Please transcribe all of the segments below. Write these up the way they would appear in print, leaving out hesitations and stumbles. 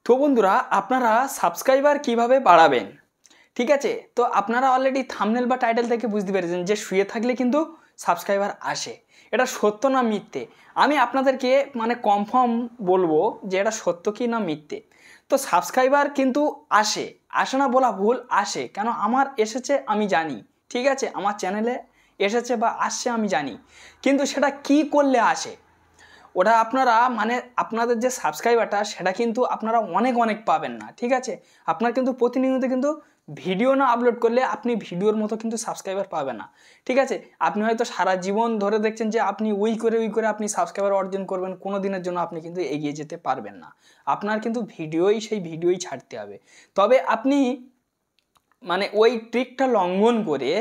তো বন্ধুরা আপনারা সাবস্ক্রাইবার কিভাবে বাড়াবেন। ঠিক আছে, তো আপনারা অলরেডি থাম্বনেল বা টাইটেল থেকে বুঝতে পেরেছেন যে শুয়ে থাকলে কিন্তু সাবস্ক্রাইবার আসে। এটা সত্য না মিথ্যে আমি আপনাদেরকে কনফার্ম বলবো যে এটা সত্য কি না মিথ্যে। তো সাবস্ক্রাইবার কিন্তু আসে, আসে না বলা ভুল, আসে। কেন আমার এসেছে আমি জানি, ঠিক আছে, আমার চ্যানেলে এসেছে বা আসছে আমি জানি, কিন্তু সেটা কি করলে আসে ওটা আপনারা আপনাদের যে সাবস্ক্রাইবারটা সেটা কিন্তু আপনারা অনেক অনেক পাবেন না। ঠিক আছে, আপনার কিন্তু প্রতিনিয়ত কিন্তু ভিডিও না আপলোড করলে আপনি ভিডিওর মতো কিন্তু সাবস্ক্রাইবার পাবেন না। ঠিক আছে, আপনি হয়তো সারা জীবন ধরে দেখছেন যে আপনি উই করে আপনি সাবস্ক্রাইবার অর্জন করবেন, কোনো দিনের জন্য আপনি কিন্তু এগিয়ে যেতে পারবেন না। আপনার কিন্তু সেই ভিডিওই ছাড়তে হবে। তবে আপনি ওই ট্রিকটা লঙ্ঘন করে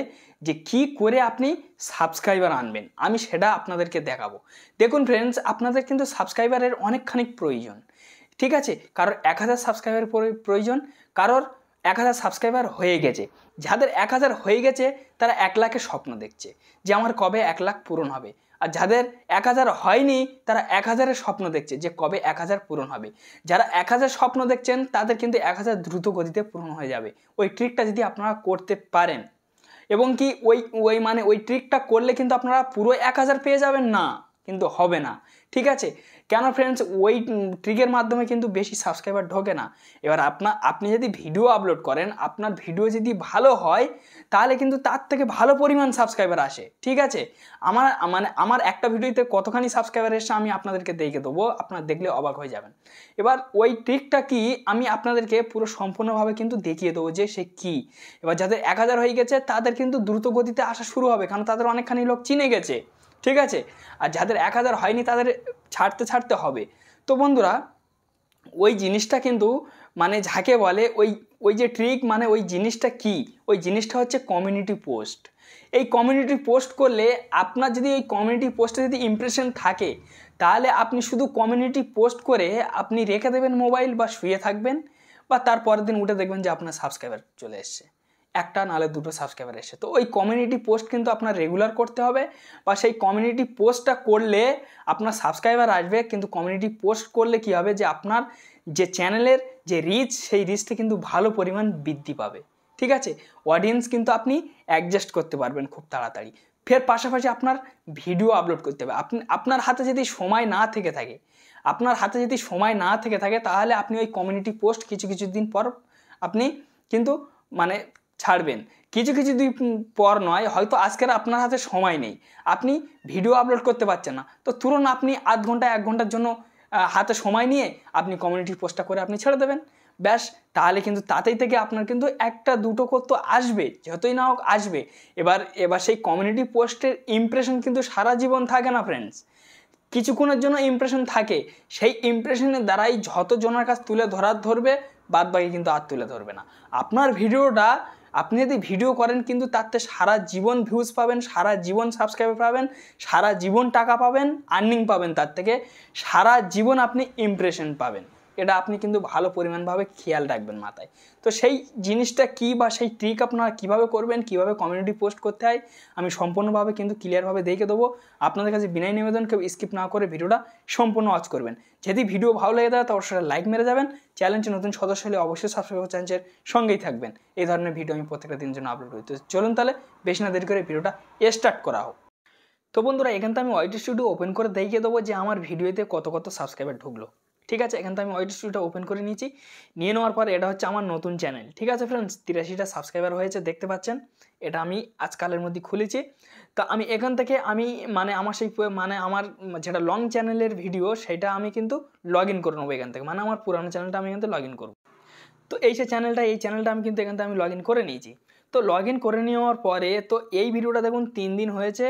যে কি করে আপনি সাবস্ক্রাইবার আনবেন আমি সেটা আপনাদেরকে দেখাবো। দেখুন ফ্রেন্ডস, আপনাদের কিন্তু সাবস্ক্রাইবারের অনেকখানি প্রয়োজন। ঠিক আছে, কারোর 1000 সাবস্ক্রাইবার প্রয়োজন, কারোর 1000 সাবস্ক্রাইবার হয়ে গেছে। যাদের 1000 হয়ে গেছে তারা 1 লাখের স্বপ্ন দেখছে যে আমার কবে 1 লাখ পূরণ হবে। আর যাদের 1000 হয়নি তারা 1000-এর স্বপ্ন দেখছে যে কবে 1000 পূরণ হবে। যারা 1000 স্বপ্ন দেখছেন তাদের কিন্তু 1000 দ্রুত গতিতে পূরণ হয়ে যাবে ওই ট্রিকটা যদি আপনারা করতে পারেন। এবং কি ওই ওই ওই ট্রিকটা করলে কিন্তু আপনারা পুরো 1000 পেয়ে যাবেন না, কিন্তু হবে না। ঠিক আছে, কেন ফ্রেন্ডস, ওই ট্রিকের মাধ্যমে কিন্তু বেশি সাবস্ক্রাইবার ঢোকে না। এবার আপনি যদি ভিডিও আপলোড করেন, আপনার ভিডিও যদি ভালো হয় তাহলে কিন্তু তার থেকে ভালো পরিমাণ সাবস্ক্রাইবার আসে। ঠিক আছে, আমার একটা ভিডিওতে কতখানি সাবস্ক্রাইবার এসে আমি আপনাদেরকে দেখে দেবো, আপনারা দেখলে অবাক হয়ে যাবেন। এবার ওই ট্রিকটা কি আমি আপনাদেরকে পুরো সম্পূর্ণভাবে কিন্তু দেখিয়ে দেবো যে সে কি। এবার যাদের 1000 হয়ে গেছে তাদের কিন্তু দ্রুত গতিতে আসা শুরু হবে, কারণ তাদের অনেকখানি লোক চিনে গেছে। ঠিক আছে, আর যাদের 1000 হয়নি তাদের ছাড়তে হবে। তো বন্ধুরা, ওই জিনিসটা কিন্তু যাকে বলে ওই যে ট্রিক, ওই জিনিসটা কি, ওই জিনিসটা হচ্ছে কমিউনিটি পোস্ট। এই কমিউনিটি পোস্ট করলে আপনার যদি ওই কমিউনিটি পোস্টে যদি ইমপ্রেশন থাকে তাহলে আপনি শুধু কমিউনিটি পোস্ট করে আপনি রেখে দেবেন মোবাইল, বা শুয়ে থাকবেন, বা তার পরের দিন উঠে দেখবেন যে আপনার সাবস্ক্রাইবার চলে এসছে, একটা নাহলে দুটো সাবস্ক্রাইবার এসে। তো ওই কমিউনিটি পোস্ট কিন্তু আপনার রেগুলার করতে হবে, বা সেই কমিউনিটি পোস্টটা করলে আপনার সাবস্ক্রাইবার আসবে। কিন্তু কমিউনিটি পোস্ট করলে কি হবে যে আপনার যে চ্যানেলের যে রিচ, সেই রিচটা কিন্তু ভালো পরিমাণ বৃদ্ধি পাবে। ঠিক আছে, অডিয়েন্স কিন্তু আপনি অ্যাডজাস্ট করতে পারবেন খুব তাড়াতাড়ি। ফের পাশাপাশি আপনার ভিডিও আপলোড করতে হবে। আপনার হাতে যদি সময় না থেকে থাকে তাহলে আপনি ওই কমিউনিটি পোস্ট কিছু দিন পর আপনি কিন্তু ছাড়বেন। কিছু দিন পর নয়, হয়তো আজকের আপনার হাতে সময় নেই, আপনি ভিডিও আপলোড করতে পারছেন না, তো তুরন্ত আপনি আধ ঘন্টা 1 ঘন্টার জন্য হাতে সময় নিয়ে আপনি কমিউনিটি পোস্টটা করে আপনি ছেড়ে দেবেন, ব্যাস। তাহলে কিন্তু তাতেই থেকে আপনার কিন্তু একটা দুটো করতে আসবে, যতই না হোক আসবে। এবার সেই কমিউনিটি পোস্টের ইমপ্রেশন কিন্তু সারা জীবন থাকে না ফ্রেন্ডস, কিছুক্ষণের জন্য ইমপ্রেশন থাকে। সেই ইমপ্রেশনের দ্বারাই যতজনের কাছ ধরবে, বাদ বাকি কিন্তু আর তুলে ধরবে না। আপনার ভিডিওটা আপনি যদি ভিডিও করেন কিন্তু তাতে সারা জীবন ভিউজ পাবেন, সারা জীবন সাবস্ক্রাইবার পাবেন, সারা জীবন টাকা পাবেন, আর্নিং পাবেন, তার থেকে সারা জীবন আপনি ইমপ্রেশন পাবেন। এটা আপনি কিন্তু ভালো পরিমাণভাবে খেয়াল রাখবেন মাথায়। তো সেই জিনিসটা কি, বা সেই ট্রিক আপনারা কীভাবে করবেন, কীভাবে কমিউনিটি পোস্ট করতে হয় আমি সম্পূর্ণভাবে কিন্তু ক্লিয়ারভাবে দেখে দেবো। আপনাদের কাছে বিনয় নিবেদন, কেউ স্কিপ না করে ভিডিওটা সম্পূর্ণ ওয়াচ করবেন। যদি ভিডিও ভালো লেগে থাকে তো অবশ্যই লাইক মেরে যাবেন। চ্যানেলটি নতুন সদস্য হলে অবশ্যই সাবস্ক্রাইব চ্যানেলের সঙ্গেই থাকবেন। এই ধরনের ভিডিও আমি প্রত্যেকটা দিনের জন্য আপলোড করি। তো চলুন তাহলে বেশি না দেরি করে ভিডিওটা স্টার্ট করা হোক। তো বন্ধুরা, এখান থেকে আমি ওয়াইটি স্টুডিও ওপেন করে দেখিয়ে দেবো যে আমার ভিডিওতে কত সাবস্ক্রাইবার ঢুকলো। ঠিক আছে, এখান থেকে আমি ওয়াইটি স্টুডিওটা ওপেন করে নিয়েছি। নিয়ে নেওয়ার পর এটা হচ্ছে আমার নতুন চ্যানেল। ঠিক আছে ফ্রেন্ডস, 83টা সাবস্ক্রাইবার হয়েছে দেখতে পাচ্ছেন। এটা আমি আজকালের মধ্যে খুলেছি। তো আমি এখান থেকে আমার সেই আমার যেটা লং চ্যানেলের ভিডিও সেটা আমি কিন্তু লগ ইন করে নেবো এখান থেকে, আমার পুরানো চ্যানেলটা আমি কিন্তু লগ ইন করবো। তো এই চ্যানেলটা আমি কিন্তু এখান থেকে আমি লগ ইন করে নিয়েছি। তো লগ ইন করে নেওয়ার পরে তো এই ভিডিওটা দেখুন 3 দিন হয়েছে,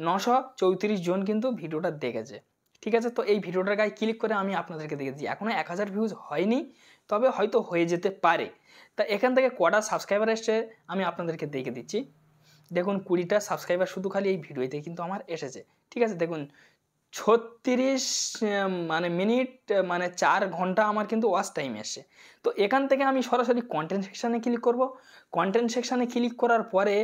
934 জন কিন্তু ভিডিওটা দেখেছে। ঠিক আছে, তো এই ভিডিওটার গায়ে ক্লিক করে আমি আপনাদেরকে দেখেছি, এখনও 1000 ভিউজ হয়নি, তবে হয়তো হয়ে যেতে পারে। তা এখান থেকে কটা সাবস্ক্রাইবার এসছে আমি আপনাদেরকে দেখে দিচ্ছি। দেখুন 20টা সাবস্ক্রাইবার শুধু খালি এই ভিডিওতে কিন্তু আমার এসেছে। ঠিক আছে, দেখুন 36 মিনিট 4 ঘন্টা আমার কিন্তু ওয়াচ টাইম এসছে। তো এখান থেকে আমি সরাসরি কন্টেন্ট সেকশানে ক্লিক করব। কন্টেন্ট সেকশানে ক্লিক করার পরে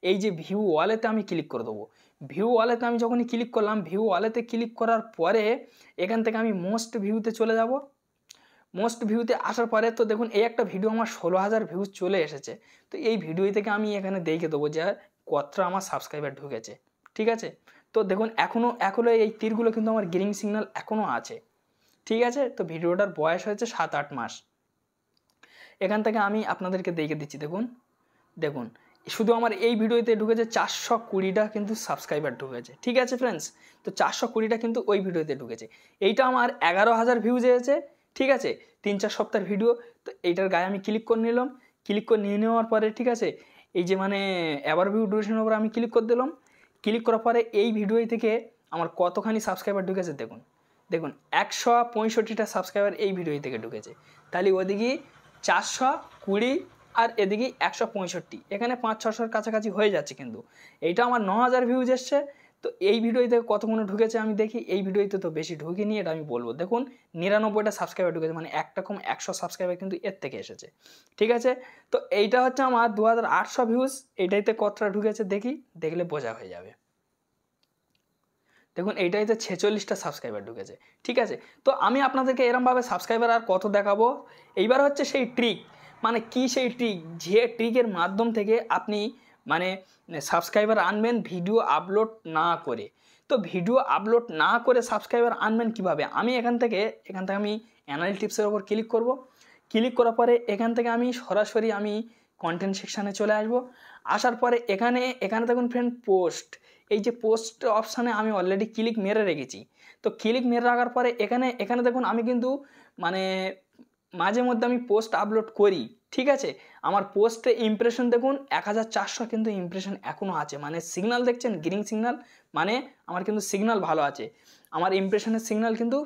এই যে ভিউ ওয়ালেতে আমি ক্লিক করে দেবো। ভিউ ওয়ালেতে আমি যখনই ক্লিক করলাম, ভিউ ওয়ালেতে ক্লিক করার পরে এখান থেকে আমি মোস্ট ভিউতে চলে যাব। মোস্ট ভিউতে আসার পরে তো দেখুন এই একটা ভিডিও আমার 16,000 ভিউজ চলে এসেছে। তো এই ভিডিও থেকে আমি এখানে দেখে দেবো যে কতটা আমার সাবস্ক্রাইবার ঢুকেছে, ঠিক আছে। তো দেখুন এখনও এই তীরগুলো কিন্তু আমার গ্রিন সিগন্যাল এখনও আছে, ঠিক আছে। তো ভিডিওটার বয়স হয়েছে 7-8 মাস। এখান থেকে আমি আপনাদেরকে দেখে দিচ্ছি, দেখুন শুধু আমার এই ভিডিওতে ঢুকেছে 420টা কিন্তু সাবস্ক্রাইবার ঢুকেছে, ঠিক আছে ফ্রেন্ডস। তো 420টা কিন্তু ওই ভিডিওতে ঢুকেছে। এইটা আমার 11,000 ভিউজ এসেছে, ঠিক আছে, 3-4 সপ্তাহের ভিডিও। তো এইটার গায়ে আমি ক্লিক করে নিলাম, ক্লিক করে নিয়ে নেওয়ার পরে, ঠিক আছে, এই যে মানে এবার ভিউ ডিউরেশনের উপর আমি ক্লিক করে দিলাম। ক্লিক করার পরে এই ভিডিও থেকে আমার কতখানি সাবস্ক্রাইবার ঢুকেছে দেখুন, 165টা সাবস্ক্রাইবার এই ভিডিও থেকে ঢুকেছে। তাহলে ওদিকে 420 আর এদিকে 165, এখানে 500-600 কাছাকাছি হয়ে যাচ্ছে। কিন্তু এইটা আমার 9,000 ভিউজ এসছে। তো এই ভিডিওতে কতগুলো ঢুকেছে আমি দেখি। এই ভিডিওতে তো বেশি ঢুকেনি, এটা আমি বলবো। দেখুন 99টা সাবস্ক্রাইবার ঢুকেছে, মানে একটা কম 100 সাবস্ক্রাইবার কিন্তু এর থেকে এসেছে, ঠিক আছে। তো এইটা হচ্ছে আমার 2800 ভিউজ। এইটাইতে কতটা ঢুকেছে দেখলে বোঝা হয়ে যাবে। দেখুন এইটাইতে 46টা সাবস্ক্রাইবার ঢুকেছে, ঠিক আছে। তো আমি আপনাদেরকে এরমভাবে সাবস্ক্রাইবার আর কত দেখাবো। এইবার হচ্ছে সেই ট্রিক, মানে কি সেই ট্রিক, যে ট্রিকের মাধ্যম থেকে আপনি মানে সাবস্ক্রাইবার আনবেন ভিডিও আপলোড না করে। তো ভিডিও আপলোড না করে সাবস্ক্রাইবার আনবেন কিভাবে। আমি এখান থেকে আমি অ্যানালিটিক্সের ওপর ক্লিক করব। ক্লিক করার পরে এখান থেকে আমি সরাসরি কন্টেন্ট সেকশানে চলে আসব। আসার পরে এখানে দেখুন ফ্রেন্ড পোস্ট, এই যে পোস্ট অপশানে আমি অলরেডি ক্লিক মেরে রেখেছি। তো ক্লিক মেরে রাখার পরে এখানে দেখুন আমি কিন্তু মানে মাঝে মধ্যে আমি পোস্ট আপলোড করি, ঠিক আছে। আমার পোস্টে ইমপ্রেশন দেখুন 1400 কিন্তু ইমপ্রেশন এখনও আছে, মানে সিগন্যাল দেখছেন গ্রিন সিগন্যাল, মানে আমার কিন্তু সিগন্যাল ভালো আছে, আমার ইমপ্রেশনের সিগন্যাল কিন্তু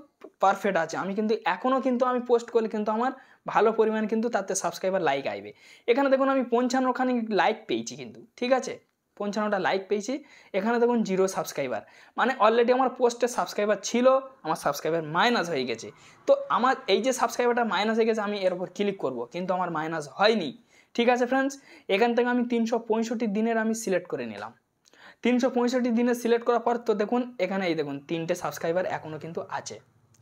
পারফেক্ট আছে। আমি কিন্তু এখনও কিন্তু আমি পোস্ট করলে কিন্তু আমার ভালো পরিমাণ কিন্তু তাতে সাবস্ক্রাইবার লাইক আসবে। এখানে দেখুন আমি 55খানি লাইক পেয়েছি কিন্তু, ঠিক আছে, 55টা লাইক পেয়েছি। এখানে দেখুন 0 সাবস্ক্রাইবার, মানে অলরেডি আমার পোস্টে সাবস্ক্রাইবার ছিল, আমার সাবস্ক্রাইবার মাইনাস হয়ে গেছে। তো আমার এই যে সাবস্ক্রাইবারটা মাইনাস হয়ে গেছে, আমি এর উপর ক্লিক করব, কিন্তু আমার মাইনাস হয়নি, ঠিক আছে ফ্রেন্ডস। এখান থেকে আমি 365 দিনের আমি সিলেক্ট করে নিলাম। 365 দিনে সিলেক্ট করার পর তো দেখুন এখানে এই দেখুন 3টে সাবস্ক্রাইবার এখনও কিন্তু আছে,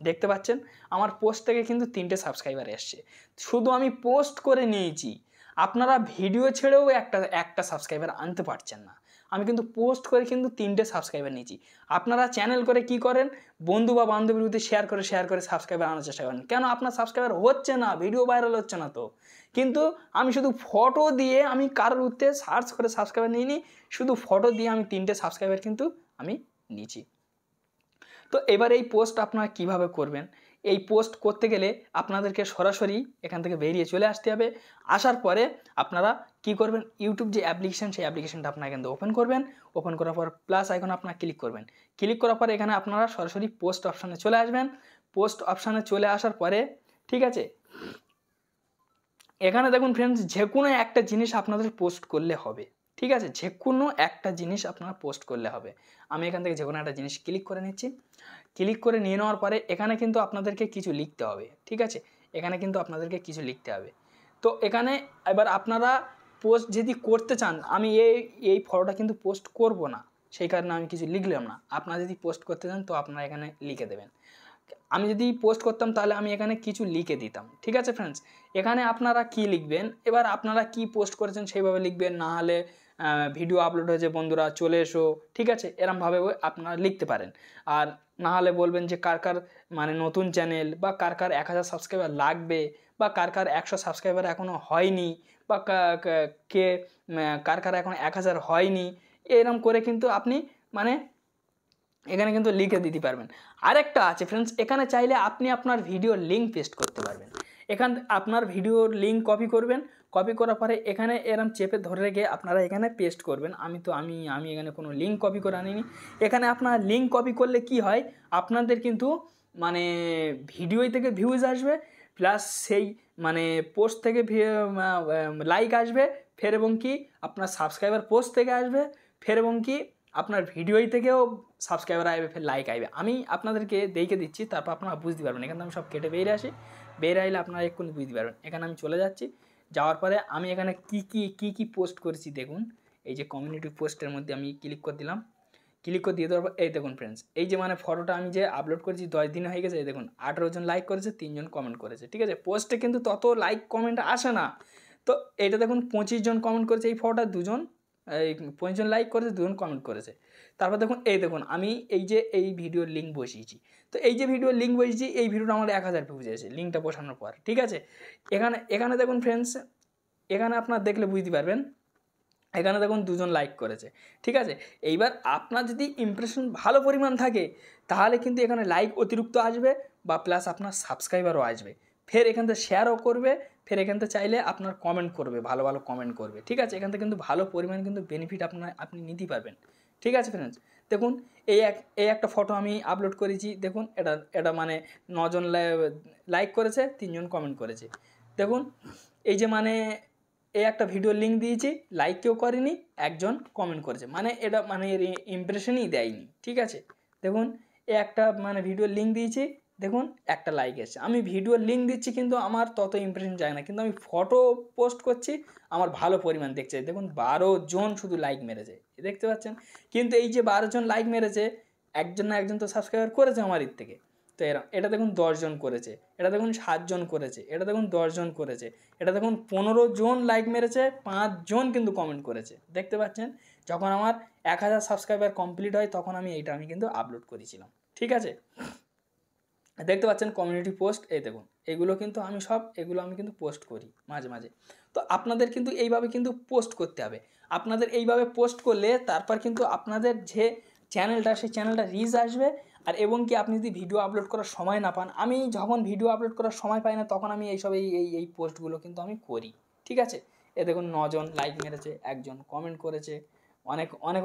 দেখতে পাচ্ছেন। আমার পোস্ট থেকে কিন্তু 3টে সাবস্ক্রাইবার এসছে, শুধু আমি পোস্ট করে নিয়েছি। আপনারা ভিডিও ছেড়েও একটা সাবস্ক্রাইবার আনতে পারছেন না। আমি কিন্তু পোস্ট করে কিন্তু 3টে সাবস্ক্রাইবার নিয়েছি। আপনারা চ্যানেল করে কি করেন, বন্ধু বা বান্ধবীর মধ্যে শেয়ার করে সাবস্ক্রাইবার আনার চেষ্টা করেন। কেন আপনার সাবস্ক্রাইবার হচ্ছে না, ভিডিও ভাইরাল হচ্ছে না তো। কিন্তু আমি শুধু ফটো দিয়ে আমি কারোর উঠতে সার্চ করে সাবস্ক্রাইবার নিইনি, শুধু ফটো দিয়ে আমি 3টে সাবস্ক্রাইবার কিন্তু আমি নিয়েছি। তো এবার এই পোস্ট আপনারা কিভাবে করবেন। এই পোস্ট করতে গেলে আপনাদেরকে সরাসরি এখান থেকে বেরিয়ে চলে আসতে হবে। আসার পরে আপনারা কি করবেন, ইউটিউব যে অ্যাপ্লিকেশন, সেই অ্যাপ্লিকেশনটা আপনারা কিন্তু ওপেন করবেন। ওপেন করার পর প্লাস আইকনে আপনারা ক্লিক করবেন। ক্লিক করার পরে এখানে আপনারা সরাসরি পোস্ট অপশানে চলে আসবেন। পোস্ট অপশানে চলে আসার পরে, ঠিক আছে, এখানে দেখুন ফ্রেন্ডস যে কোনো একটা জিনিস আপনাদের পোস্ট করলে হবে, ঠিক আছে, যে কোনো একটা জিনিস আপনারা পোস্ট করলে হবে। আমি এখান থেকে যে কোনো একটা জিনিস ক্লিক করে নিচ্ছি। ক্লিক করে নিয়ে নেওয়ার পরে এখানে কিন্তু আপনাদেরকে কিছু লিখতে হবে, ঠিক আছে, এখানে কিন্তু আপনাদেরকে কিছু লিখতে হবে। তো এখানে এবার আপনারা পোস্ট যদি করতে চান, আমি এই ফটোটা কিন্তু পোস্ট করব না, সেই কারণে আমি কিছু লিখলাম না। আপনারা যদি পোস্ট করতে চান তো আপনারা এখানে লিখে দেবেন। আমি যদি পোস্ট করতাম তাহলে আমি এখানে কিছু লিখে দিতাম, ঠিক আছে ফ্রেন্ডস। এখানে আপনারা কি লিখবেন, এবার আপনারা কি পোস্ট করেছেন সেইভাবে লিখবেন, না হলে ভিডিও আপলোড হয়েছে বন্ধুরা চলে এসো, ঠিক আছে, এরমভাবে আপনারা লিখতে পারেন। আর না হলে বলবেন যে কার মানে নতুন চ্যানেল, বা কার 1000 সাবস্ক্রাইবার লাগবে, বা কার 100 সাবস্ক্রাইবার এখনও হয়নি, বা কে কার এখন 1000 হয়নি, এরম করে কিন্তু আপনি মানে এখানে কিন্তু লিখে দিতে পারবেন। আরেকটা আছে ফ্রেন্ডস, এখানে চাইলে আপনি আপনার ভিডিওর লিঙ্ক পেস্ট করতে পারবেন। আপনার ভিডিওর লিঙ্ক কপি করবেন, কপি করার পরে এখানে এরম চেপে ধরে রেখে আপনারা এখানে পেস্ট করবেন। আমি এখানে কোনো লিঙ্ক কপি করে আনিনি। এখানে আপনার লিঙ্ক কপি করলে কি হয়, আপনাদের কিন্তু মানে ভিডিও থেকে ভিউজ আসবে, প্লাস সেই মানে পোস্ট থেকে লাইক আসবে, ফের এবং কি আপনার সাবস্ক্রাইবার পোস্ট থেকে আসবে, ফের এবং কি আপনার ভিডিওই থেকেও সাবস্ক্রাইবার আসবে, ফের লাইক আসবে। আমি আপনাদেরকে দেখে দিচ্ছি, তারপর আপনারা বুঝতে পারবেন। এখানে আমি সব কেটে বেরিয়ে আসি, বেরিয়ে আসলে আপনারা এক্ষুনি বুঝতে পারবেন। এখানে আমি চলে যাচ্ছি, যাওয়ার পরে আমি এখানে কি পোস্ট করেছি দেখুন। এই যে কমিউনিটি পোস্টের মধ্যে আমি ক্লিক করে দিলাম। ক্লিক করে দিয়ে দেওয়ার পর এই দেখুন ফ্রেন্ডস, এই যে মানে ফটোটা আমি যে আপলোড করেছি 10 দিন হয়ে গেছে, এই দেখুন 18 জন লাইক করেছে, 3 জন কমেন্ট করেছে। ঠিক আছে, পোস্টে কিন্তু তত লাইক কমেন্ট আসে না। তো এটা দেখুন 25 জন কমেন্ট করেছে, এই ফটোটা 2 জন, এই 25 জন লাইক করেছে, 2 জন কমেন্ট করেছে। তারপর দেখুন এই দেখুন আমি এই যে এই ভিডিওর লিঙ্ক বসিয়েছি, তো এই যে ভিডিওর লিঙ্ক বসিয়েছি, এই ভিডিওটা আমার 1000 ভিউজ এসেছে লিঙ্কটা বসানোর পর। ঠিক আছে, এখানে দেখুন ফ্রেন্ডস, এখানে আপনার দেখলে বুঝতে পারবেন, এখানে দেখুন 2 জন লাইক করেছে। ঠিক আছে, এইবার আপনার যদি ইমপ্রেশন ভালো পরিমাণ থাকে তাহলে কিন্তু এখানে লাইক অতিরিক্ত আসবে, বা প্লাস আপনার সাবস্ক্রাইবারও আসবে, ফের এখান থেকে শেয়ারও করবে, ফের এখান থেকে চাইলে আপনার কমেন্ট করবে, ভালো ভালো কমেন্ট করবে। ঠিক আছে, এখান থেকে কিন্তু ভালো পরিমাণ কিন্তু বেনিফিট আপনি নিতে পারবেন। ঠিক আছে ফ্রেন্ডস, দেখুন এই একটা ফটো আমি আপলোড করেছি, দেখুন এটা মানে 9 জন লাইক করেছে, 3 জন কমেন্ট করেছে। দেখুন এই যে মানে এই একটা ভিডিও লিঙ্ক দিয়েছি, লাইক কেউ করেনি, একজন কমেন্ট করেছে, মানে এটা মানে এর ইমপ্রেশনই দেয়নি। ঠিক আছে, দেখুন এই একটা মানে ভিডিও লিঙ্ক দিয়েছি, দেখুন একটা লাইক এসেছে। আমি ভিডিও লিঙ্ক দিচ্ছি কিন্তু আমার তত ইমপ্রেশন যায় না, কিন্তু আমি ফটো পোস্ট করছি, আমার ভালো পরিমাণ দেখছে। দেখুন 12 জন শুধু লাইক মেরেছে, দেখতে পাচ্ছেন। কিন্তু এই যে 12 জন লাইক মেরেছে, একজন না একজন তো সাবস্ক্রাইবার করেছে আমার এর থেকে। তো এটা দেখুন 10 জন করেছে, এটা দেখুন 7 জন করেছে, এটা দেখুন 10 জন করেছে, এটা দেখুন 15 জন লাইক মেরেছে, 5 জন কিন্তু কমেন্ট করেছে। দেখতে পাচ্ছেন, যখন আমার 1000 সাবস্ক্রাইবার কমপ্লিট হয় তখন আমি কিন্তু আপলোড করেছিলাম। ঠিক আছে, দেখতে পাচ্ছেন কমিউনিটি পোস্ট, এই দেখুন এগুলো কিন্তু আমি কিন্তু পোস্ট করি মাঝে মাঝে। তো আপনাদের কিন্তু এইভাবে কিন্তু পোস্ট করতে হবে। আপনাদের এইভাবে পোস্ট করলে তারপর কিন্তু আপনাদের যে চ্যানেলটা, সেই চ্যানেলটা রিচ আসবে। আর এবং কি আপনি যদি ভিডিও আপলোড করার সময় না পান, আমি যখন ভিডিও আপলোড করার সময় পাই না তখন আমি এইসব এই পোস্টগুলো কিন্তু আমি করি। ঠিক আছে, এ দেখুন 9 জন লাইক মেরেছে, একজন কমেন্ট করেছে,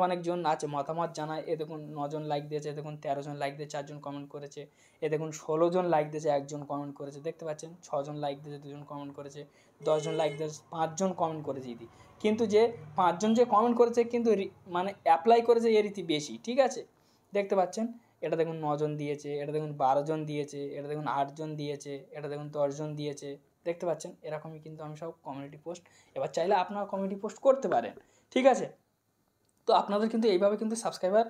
অনেকজন আছে মতামত জানায়। এ দেখুন 9 জন লাইক দিয়েছে, দেখুন 13 জন লাইক দিয়ে 4 জন কমেন্ট করেছে, এ দেখুন 16 জন লাইক দিয়েছে, 1 জন কমেন্ট করেছে। দেখতে পাচ্ছেন 6 জন লাইক দিয়েছে, 2 জন কমেন্ট করেছে, 10 জন লাইক দিয়েছে, 5 জন কমেন্ট করেছে ইতি। কিন্তু যে 5 জন যে কমেন্ট করেছে কিন্তু মানে অ্যাপ্লাই করেছে এর ইতি বেশি। ঠিক আছে, দেখতে পাচ্ছেন এটা দেখুন 9 জন দিয়েছে, এটা দেখুন 12 জন দিয়েছে, এটা দেখুন 8 জন দিয়েছে, এটা দেখুন 10 জন দিয়েছে। দেখতে পাচ্ছেন এরকমই কিন্তু আমি সব কমিউনিটি পোস্ট, এবার চাইলে আপনারা কমিউনিটি পোস্ট করতে পারেন। ঠিক আছে, তো আপনাদের কিন্তু এইভাবে কিন্তু সাবস্ক্রাইবার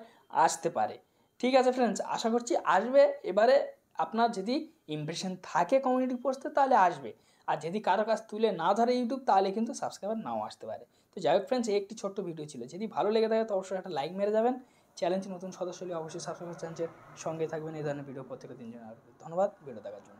আসতে পারে। ঠিক আছে ফ্রেন্ডস, আশা করছি আসবে। এবারে আপনার যদি ইমপ্রেশন থাকে কমিউনিটি পোস্টে তাহলে আসবে, আর যদি কারো কাছ তুলে না ধরে ইউটিউব তাহলে কিন্তু সাবস্ক্রাইবার নাও আসতে পারে। তো যাই হোক ফ্রেন্ডস, এই একটি ছোট্ট ভিডিও ছিল, যদি ভালো লেগে থাকে তো অবশ্যই একটা লাইক মেরে যাবেন। চ্যানেলটি নতুন সদস্য হলে অবশ্যই সাবস্ক্রাইব চ্যানেলের সঙ্গে থাকবেন, এই ধরনের ভিডিও প্রত্যেক দিন জন্য। ধন্যবাদ ভিডিও দেখার জন্য।